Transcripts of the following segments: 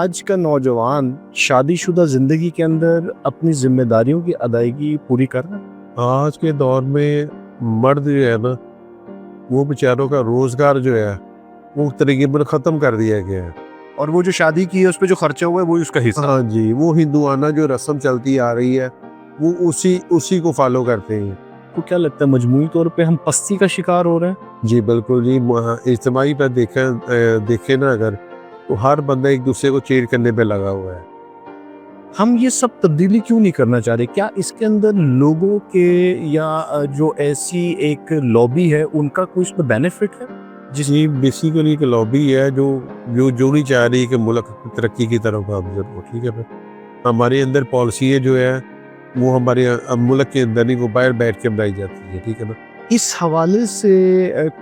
आज का नौजवान शादीशुदा ज़िंदगी के अंदर अपनी ज़िम्मेदारियों की अदायगी पूरी कर रहा है। आज के दौर में मर्द जो है ना, वो बेचारों का रोजगार जो है वो तकरीबन ख़त्म कर दिया गया है। और वो जो शादी की है उस पे जो खर्चा हुआ है वो उसका हिस्सा। हाँ जी, वो हिंदुआना जो रस्म चलती आ रही है वो उसी को फॉलो करते हैं। तो क्या लगता है मजमूई तौर पे हम पस्ती का शिकार हो रहे हैं? जी बिल्कुल जी, इज्तिमाई पर देखे ना अगर, तो हर बंदा एक दूसरे को चीट करने पे लगा हुआ है। हम ये सब तब्दीली क्यों नहीं करना चाह रहे? क्या इसके अंदर लोगों के या जो ऐसी एक लॉबी है उनका कोई इसमें बेनिफिट है? जी बेसिकली एक लॉबी है जो जो नहीं चाह रही कि मुल्क तरक्की की तरफ गामजन हो। ठीक है, फिर हमारे अंदर पॉलिसी जो है वो हमारे मुल्क के अंदर नहीं, वो बाहर बैठ के बनाई जाती है। ठीक है ना। इस हवाले से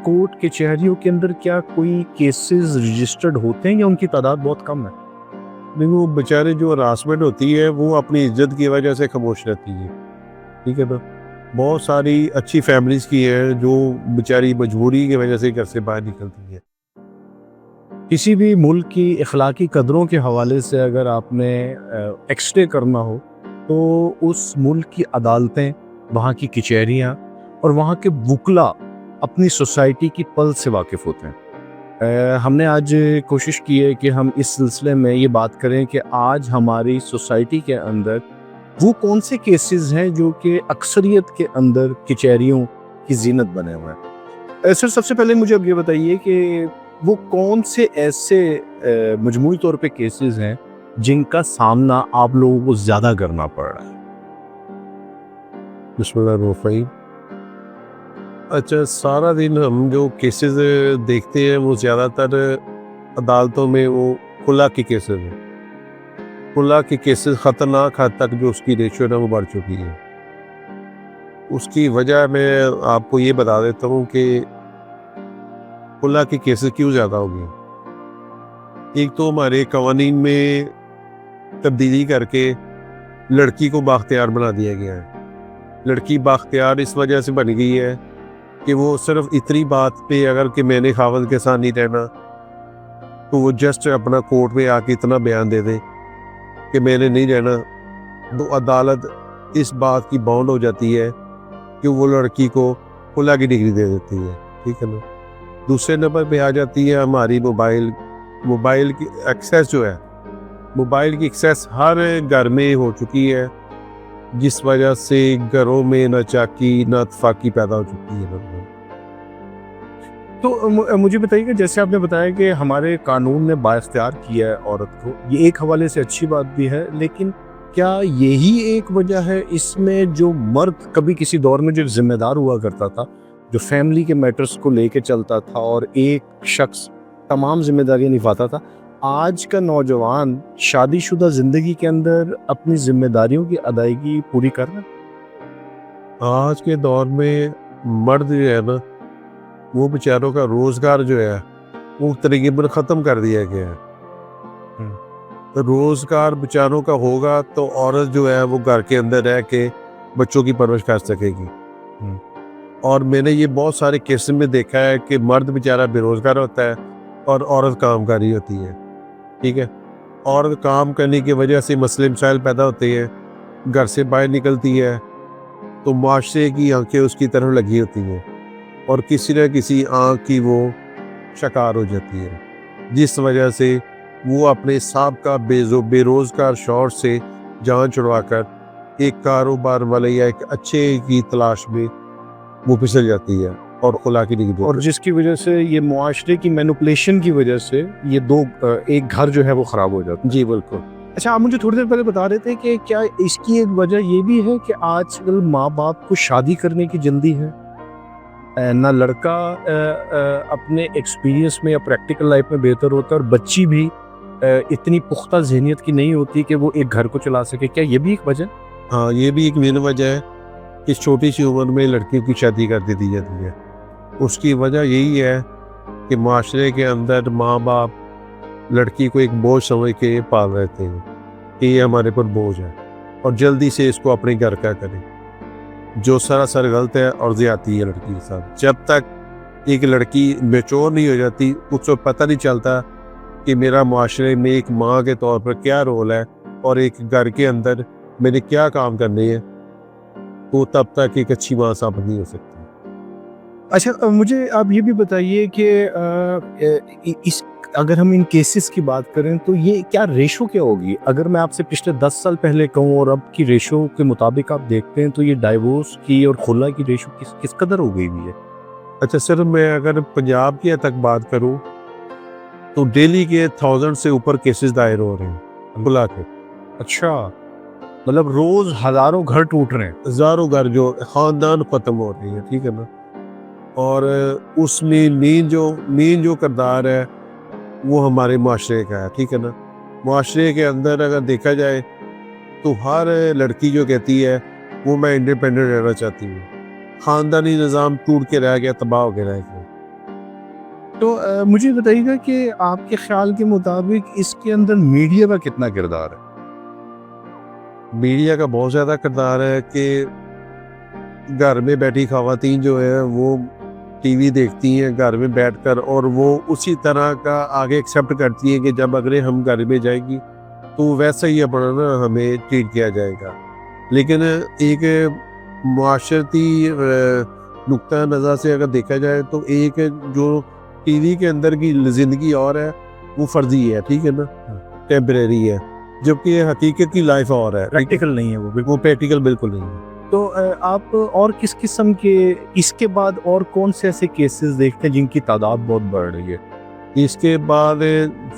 कोर्ट कचहरियों के अंदर क्या कोई केसेस रजिस्टर्ड होते हैं या उनकी तादाद बहुत कम है? नहीं, वो बेचारे जो हरासमेंट होती है वो अपनी इज्जत की वजह से खामोश रहती है। ठीक है ना। बहुत सारी अच्छी फैमिलीज की है जो बेचारी मजबूरी की वजह से घर से बाहर निकलती है। किसी भी मुल्क की इखलाकी कदरों के हवाले से अगर आपने एक्सरे करना हो तो उस मुल्क की अदालतें, वहाँ की कचहरियाँ और वहाँ के वुकला अपनी सोसाइटी की पल्स से वाकिफ़ होते हैं। हमने आज कोशिश की है कि हम इस सिलसिले में ये बात करें कि आज हमारी सोसाइटी के अंदर वो कौन से केसेस हैं जो कि अक्सरियत के अंदर कचहरियों की जीनत बने हुए हैं। सर सबसे पहले मुझे अब ये बताइए कि वो कौन से ऐसे मजमूई तौर पे केसेस हैं जिनका सामना आप लोगों को ज़्यादा करना पड़ रहा है? बिस्मिल्लाहिर्रहमानिर्रहीम। अच्छा, सारा दिन हम जो केसेस देखते हैं वो ज़्यादातर अदालतों में वो खुला के केसेस हैं। खुला के केसेस ख़तरनाक हद तक जो उसकी रेशियो है ना वो बढ़ चुकी है। उसकी वजह मैं आपको ये बता देता हूँ कि खुला के केसेस क्यों ज़्यादा हो गए। एक तो हमारे कवानीन में तब्दीली करके लड़की को बाख्तियार बना दिया गया है। लड़की बाख्तियार इस वजह से बन गई है कि वो सिर्फ इतनी बात पे अगर कि मैंने खावंद के साथ नहीं रहना, तो वो जस्ट अपना कोर्ट में आके इतना बयान दे दे कि मैंने नहीं रहना, तो अदालत इस बात की बाउंड हो जाती है कि वो लड़की को खुला की डिग्री दे देती है। ठीक है ना। दूसरे नंबर पे आ जाती है हमारी मोबाइल की एक्सेस जो है, मोबाइल की एक्सेस हर घर में हो चुकी है, जिस वजह से घरों में नाचाकी नातफाकी पैदा हो चुकी है। तो मुझे बताइएगा, जैसे आपने बताया कि हमारे कानून ने बाइख्तियार किया है औरत को, ये एक हवाले से अच्छी बात भी है, लेकिन क्या यही एक वजह है इसमें जो मर्द कभी किसी दौर में जो जिम्मेदार हुआ करता था, जो फैमिली के मैटर्स को लेके चलता था और एक शख्स तमाम जिम्मेदारियां निभाता था, आज का नौजवान शादीशुदा जिंदगी के अंदर अपनी जिम्मेदारियों की अदायगी पूरी कर रहा है? आज के दौर में मर्द जो है ना, वो बेचारों का रोजगार जो है वो तकरीबन ख़त्म कर दिया गया है। तो रोजगार बेचारों का होगा तो औरत जो है वो घर के अंदर रह के बच्चों की परवरिश कर सकेगी। और मैंने ये बहुत सारे केसेस में देखा है कि मर्द बेचारा बेरोजगार होता है और औरत काम कर रही होती है। ठीक है। औरत काम करने की वजह से मसले मसाइल पैदा होते हैं, घर से बाहर निकलती है तो माशरे की आंखें उसकी तरफ लगी होती हैं और किसी न किसी आंख की वो शिकार हो जाती है, जिस वजह से वो अपने साहब बेरोजगार शौहर से जान छुड़वाकर एक कारोबार वाले या एक अच्छे की तलाश में वो फिसल जाती है और खुला की डिग्री, और जिसकी वजह से ये मुआशरे की मैनिपुलेशन की वजह से ये एक घर जो है वो खराब हो जाता है। जी बिल्कुल। अच्छा, आप मुझे थोड़ी देर पहले बता रहे थे कि क्या इसकी एक वजह ये भी है कि आजकल माँ बाप को शादी करने की जल्दी है, ना लड़का अपने एक्सपीरियंस में या प्रैक्टिकल लाइफ में बेहतर होता है और बच्ची भी इतनी पुख्ता जहनियत की नहीं होती कि वो एक घर को चला सके। क्या ये भी एक वजह? हाँ, ये भी एक मेन वजह है कि छोटी सी उम्र में लड़कियों की शादी कर दी जाती है। उसकी वजह यही है कि माशरे के अंदर माँ बाप लड़की को एक बोझ समझ के पाल रहते हैं कि ये हमारे पर बोझ है और जल्दी से इसको अपने घर का करें, जो सरासर गलत है और ज्यादती है लड़की के साथ। जब तक एक लड़की मैच्योर नहीं हो जाती, उसको पता नहीं चलता कि मेरा माशरे में एक माँ के तौर पर क्या रोल है और एक घर के अंदर मैंने क्या काम करने हैं, तो तब तक एक अच्छी माँ साबित नहीं हो सकती। अच्छा, मुझे आप ये भी बताइए कि इस अगर हम इन केसेस की बात करें तो ये क्या रेशो क्या होगी? अगर मैं आपसे पिछले 10 साल पहले कहूँ और अब की रेशो के मुताबिक आप देखते हैं तो ये डाइवोर्स की और खुला की रेशो किस कदर हो गई हुई है? अच्छा सर, मैं अगर पंजाब की तक बात करूँ तो डेली के 1000 से ऊपर केसेस दायर हो रहे हैं खुला के। अच्छा, मतलब रोज हजारों घर टूट रहे हैं। हज़ारों घर जो ख़ानदान ख़त्म हो रहे हैं, ठीक है ना? और उसमें मेन जो किरदार है वो हमारे माशरे का है, ठीक है ना? माशरे के अंदर अगर देखा जाए तो हर लड़की जो कहती है वो मैं इंडिपेंडेंट रहना चाहती हूँ। ख़ानदानी निज़ाम टूट के रह गया, तबाह हो के रह गया। तो मुझे बताइएगा कि आपके ख्याल के मुताबिक इसके अंदर मीडिया का कितना किरदार है? मीडिया का बहुत ज़्यादा किरदार है कि घर में बैठी ख़वातीन जो है वो टीवी देखती हैं घर में बैठकर, और वो उसी तरह का आगे एक्सेप्ट करती हैं कि जब अगले हम घर में जाएंगी तो वैसा ही अपना ना हमें ट्रीट किया जाएगा। लेकिन एक माशरती नुक्ता नज़र से अगर देखा जाए तो एक जो टीवी के अंदर की ज़िंदगी और है वो फर्जी है, ठीक है ना, टेम्परेरी है, जबकि हकीकत की लाइफ और है, प्रैक्टिकल नहीं है वो बिल्कुल। वो प्रैक्टिकल बिल्कुल नहीं है। तो आप और किस किस्म के इसके बाद और कौन से ऐसे केसेस देखते हैं जिनकी तादाद बहुत बढ़ रही है? इसके बाद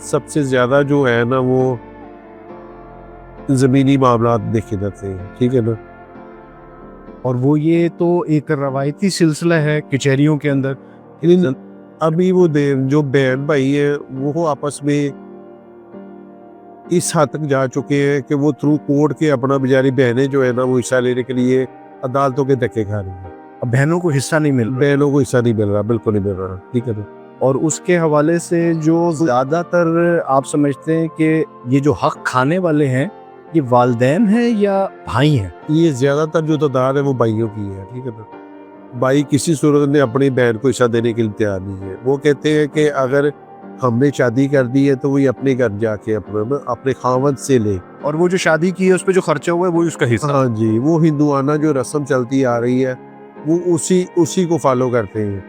सबसे ज़्यादा जो है ना वो ज़मीनी मामला देखे जाते हैं, ठीक है ना। और वो ये तो एक रवायती सिलसिला है कचहरियों के अंदर। लेकिन अभी वो जो बहन भाई है वो आपस में इस हद तक जा चुके हैं कि वो थ्रू कोर्ट के अपना बेचारी बहनें जो है ना वो हिस्सा लेने के लिए अदालतों के धक्के खा रही हैं। अब बहनों को हिस्सा नहीं मिल रहा बहनों को हिस्सा नहीं मिल रहा, बिल्कुल नहीं मिल रहा, ठीक है ना। और उसके हवाले से जो ज़्यादातर आप समझते हैं कि ये जो हक खाने वाले हैं ये वालिदैन हैं या भाई हैं? ये ज़्यादातर जो तादाद है वो भाइयों की है, ठीक है ना। भाई किसी सूरत में अपनी बहन को हिस्सा देने के लिए तैयार नहीं है। वो कहते हैं कि अगर हमने शादी कर दी है तो वही अपने घर जाके अपने खावंद से ले। और वो जो शादी की है उस पे जो खर्चा हुआ है वो उसका हिस्सा। हाँ जी, वो हिंदुआना जो रस्म चलती आ रही है वो उसी को फॉलो करते हैं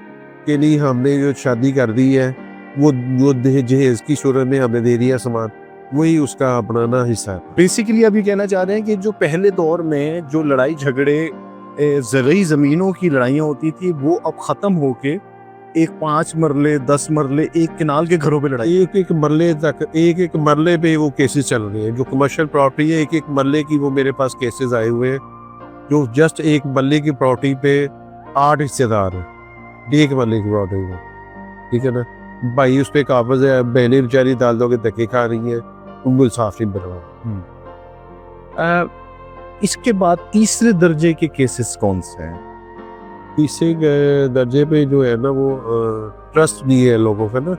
कि नहीं, हमने जो शादी कर दी है वो जहेज की सूरत में हमें दे दिया सामान, वही उसका अपना ना हिस्सा है। बेसिकली अभी कहना चाह रहे हैं कि जो पहले दौर में जो लड़ाई झगड़े ज़रूरी ज़मीनों की लड़ाइयाँ होती थी वो अब ख़त्म होके एक 5 मरले 10 मरले एक किनाल के घरों पे लड़ाई। एक मरले तक एक मरले पे वो केसेस चल रहे हैं। जो कमर्शियल प्रॉपर्टी है एक मरले की, वो मेरे पास केसेस आए हुए हैं जो जस्ट एक मरले की प्रॉपर्टी पे 8 हिस्सेदार है, एक मरले की प्रॉपर्टी में, ठीक है ना। भाई उस पे काबज है, बहनें बेचारी अदालतों के धक्के खा रही हैं, उनको इंसाफ नहीं मिल रहा। इसके बाद तीसरे दर्जे के केसेस कौन से हैं? तीसरे दर्जे पे जो है ना वो ट्रस्ट नहीं है लोगों का ना।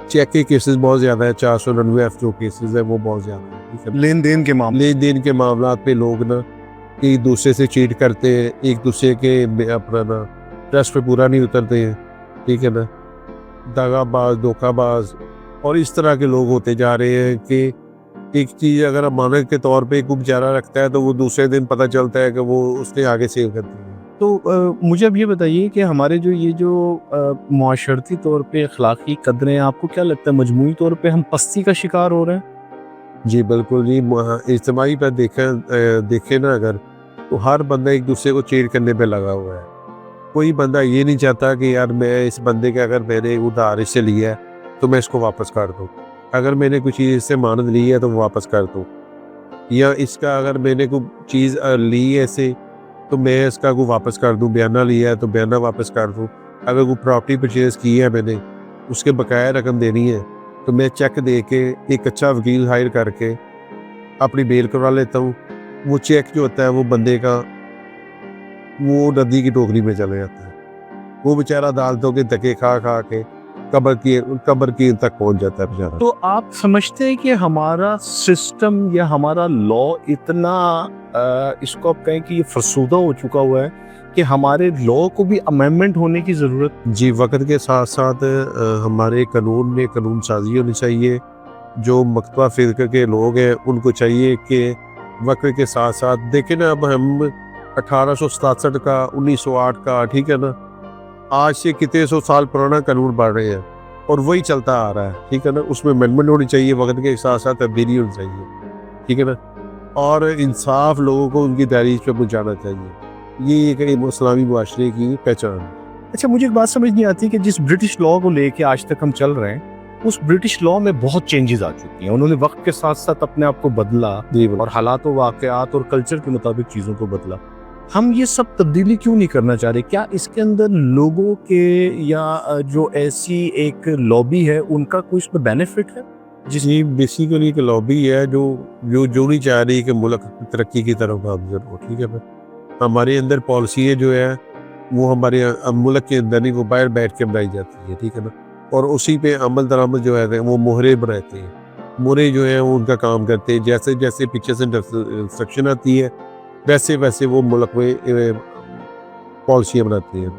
चेक के केसेस बहुत ज़्यादा है, 499F जो केसेस है वो बहुत ज़्यादा है, ठीक है। लेन देन के मामले। लेन देन के मामला पे लोग ना एक दूसरे से चीट करते हैं, एक दूसरे के अपना ना ट्रस्ट पे पूरा नहीं उतरते हैं, ठीक है ना। दगाबाज, धोखाबाज और इस तरह के लोग होते जा रहे हैं कि एक चीज़ अगर अमानत के तौर पे कोई बेचारा रखता है तो वो दूसरे दिन पता चलता है कि वो उसने आगे सेल कर दी है। तो मुझे अब ये बताइए कि हमारे जो मुआशरती तौर पे अखलाकी कदरें, आपको क्या लगता है मजमूई तौर पे हम पस्ती का शिकार हो रहे हैं? जी बिल्कुल जी, इज्तिमाई पर देखे ना अगर, तो हर बंदा एक दूसरे को चीट करने पे लगा हुआ है। कोई बंदा ये नहीं चाहता कि यार मैं इस बंदे के अगर मैंने उधार इससे लिया है तो मैं इसको वापस कर दूँ, अगर मैंने कुछ चीज़ इससे मानद ली है तो वापस कर दूँ, या इसका अगर मैंने कोई चीज़ ली है ऐसे तो मैं इसका को वापस कर दूँ, बयाना लिया है तो बयाना वापस कर दूँ। अगर कोई प्रॉपर्टी परचेज़ की है मैंने, उसके बकाया रकम देनी है तो मैं चेक दे के एक अच्छा वकील हायर करके अपनी बेल करवा लेता हूँ। वो चेक जो होता है वो बंदे का वो नदी की टोकरी में चले जाता है, वो बेचारा अदालतों के धक्के खा खा के कब्र की तक पहुँच जाता है बेचारा। तो आप समझते हैं कि हमारा सिस्टम या हमारा लॉ इतना इसको आप कहें कि ये फरसूदा हो चुका हुआ है कि हमारे लॉ को भी अमेंडमेंट होने की ज़रूरत। जी, वक्त के साथ साथ हमारे कानून में कानून साजी होनी चाहिए। जो मकतबा फ़िरक़े के लोग हैं उनको चाहिए कि वक्त के साथ साथ देखें ना, अब हम 1867 का 1908 का, ठीक है ना, आज से कितने सौ साल पुराना कानून पढ़ रहे हैं और वही चलता आ रहा है, ठीक है ना। उसमें अमेंडमेंट होनी चाहिए, वक्त के साथ साथ तब्दीली होनी चाहिए, ठीक है ना, और इंसाफ लोगों को उनकी तहरीर पे पहुँचाना चाहिए। ये एक इस्लामी मुआशरे की पहचान है। अच्छा, मुझे एक बात समझ नहीं आती कि जिस ब्रिटिश लॉ को लेके आज तक हम चल रहे हैं, उस ब्रिटिश लॉ में बहुत चेंजेस आ चुकी हैं। उन्होंने वक्त के साथ साथ अपने आप को बदला जी और हालात व वाक़यात और कल्चर के मुताबिक चीज़ों को बदला। हम ये सब तब्दीली क्यों नहीं करना चाह रहे? क्या इसके अंदर लोगों के या जो ऐसी एक लॉबी है उनका कोई इसमें बेनिफिट है? जी, बेसिकली एक लॉबी है जो नहीं चाह रही कि मुल्क तरक्की की तरफ गामज़न हो, ठीक है ना। हमारे अंदर पॉलिसी जो है वो हमारे मुल्क के अंदर नहीं, वो बाहर बैठ के बनाई जाती है, ठीक है ना, और उसी पे अमल दरामद जो है वो मोहरे बनाते हैं। मोहरे जो है वो उनका काम करते हैं। जैसे जैसे पीछे से इंस्ट्रक्शन आती है वैसे वैसे वो मुल्क में पॉलिसियाँ बनाते हैं।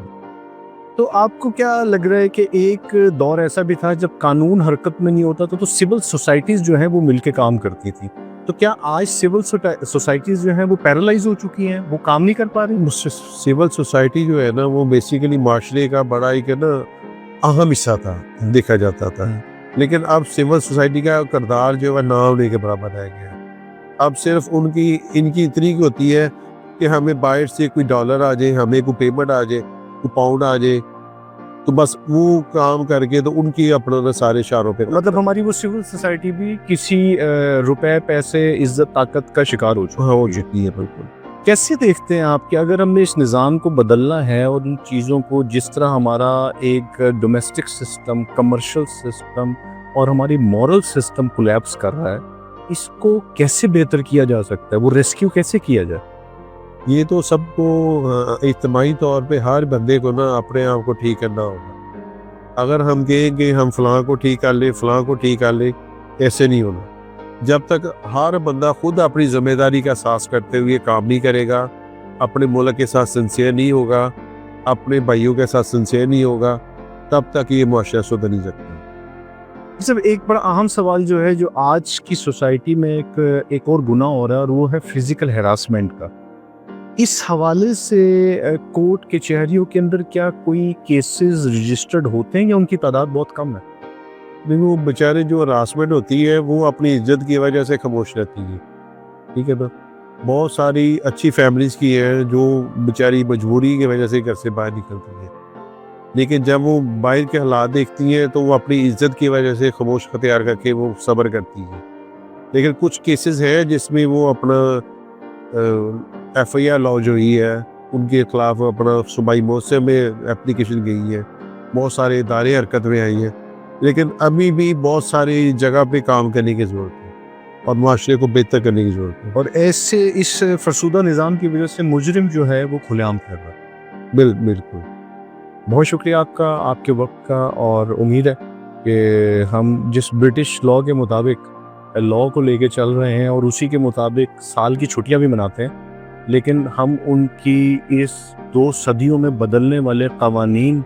तो आपको क्या लग रहा है कि एक दौर ऐसा भी था जब कानून हरकत में नहीं होता था तो सिविल सोसाइटीज़ जो हैं वो मिलके काम करती थी। तो क्या आज सिविल सोसाइटीज़ जो हैं वो पैरालाइज हो चुकी हैं, वो काम नहीं कर पा रही? सिविल सोसाइटी जो है ना वो बेसिकली माशरे का बड़ा एक ना अहम हिस्सा था, देखा जाता था। लेकिन अब सिविल सोसाइटी का किरदार जो है नाम लेके बराबर रह गया। अब सिर्फ इनकी इतनी की होती है कि हमें बाहर से कोई डॉलर आ जाए, हमें कोई पेमेंट आ जाए, कोई पाउंड आ जाए, तो बस वो काम करके तो उनकी अपना सारे इशारों पे, मतलब हमारी वो सिविल सोसाइटी भी किसी रुपए, पैसे, इज्जत, ताकत का शिकार हो चुकी हो चुकी है। बिल्कुल। कैसे देखते हैं आप कि अगर हमने इस निज़ाम को बदलना है और उन चीज़ों को, जिस तरह हमारा एक डोमेस्टिक सिस्टम, कमर्शियल सिस्टम और हमारी मॉरल सिस्टम कोलैप्स कर रहा है, इसको कैसे बेहतर किया जा सकता है? वो रेस्क्यू कैसे किया जाए? ये तो सबको इज्तिमाई तौर पे हर बंदे को ना अपने आप को ठीक करना होगा। अगर हम कहेंगे हम फलां को ठीक कर ले, फलां को ठीक कर ले, ऐसे नहीं होना। जब तक हर बंदा खुद अपनी जिम्मेदारी का एहसास करते हुए काम नहीं करेगा, अपने मुल्क के साथ सिंसियर नहीं होगा, अपने भाइयों के साथ सिंसियर नहीं होगा, तब तक ये मुआशरा सुधर नहीं सकता। सब एक बड़ा अहम सवाल जो है, जो आज की सोसाइटी में एक और गुनाह हो रहा है, और वो है फिजिकल हैरासमेंट का। इस हवाले से कोर्ट कचहरियों के अंदर क्या कोई केसेस रजिस्टर्ड होते हैं या उनकी तादाद बहुत कम है? नहीं, वो बेचारे जो हरासमेंट होती है वो अपनी इज्जत की वजह से खामोश रहती है, ठीक है ना। बहुत सारी अच्छी फैमिलीज की है जो बेचारी मजबूरी की वजह से घर से बाहर निकलती है, लेकिन जब वो बाहर के हालात देखती हैं तो वो अपनी इज्जत की वजह से खामोश अख्तियार करके वो सब्र करती है। लेकिन कुछ केसेस हैं जिसमें वो अपना FIR लॉन्च हुई है, उनके खिलाफ अपना सूबाई मौसे में एप्लीकेशन गई है, बहुत सारे इदारे हरकत में आई हैं, लेकिन अभी भी बहुत सारी जगह पे काम करने की ज़रूरत है और मुआशरे को बेहतर करने की ज़रूरत है। और ऐसे इस फरसूदा निज़ाम की वजह से मुजरिम जो है वो खुलेआम कर रहा है। बिल्कुल। बहुत शुक्रिया आपका, आपके वक्त का, और उम्मीद है कि हम जिस ब्रिटिश लॉ के मुताबिक लॉ को लेके चल रहे हैं और उसी के मुताबिक साल की छुट्टियां भी मनाते हैं, लेकिन हम उनकी इस 2 सदियों में बदलने वाले कवानीन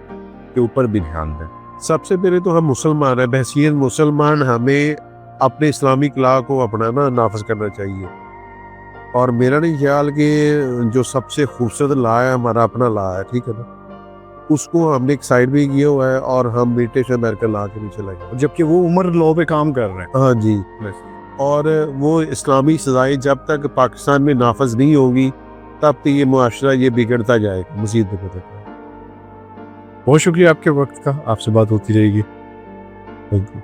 के ऊपर भी ध्यान दें। सबसे पहले तो हम मुसलमान हैं, बहसीत मुसलमान हमें अपने इस्लामिक लॉ को अपनाना नाफज करना चाहिए। और मेरा नहीं ख्याल कि जो सबसे खूबसूरत लॉ है हमारा अपना लॉ है, ठीक है ना, उसको हमने एक साइड भी किया हुआ है और हम ब्रिटिश अमेरिकन लॉ के नीचे लगे, जबकि वो उमर लॉ पे काम कर रहे हैं। हाँ जी। और वो इस्लामी सजाएं जब तक पाकिस्तान में नाफज नहीं होगी तब तक ये मुआशरा ये बिगड़ता जाएगा, मज़ीद बिगड़ता जाएगा। बहुत शुक्रिया आपके वक्त का, आपसे बात होती रहेगी। Thank you.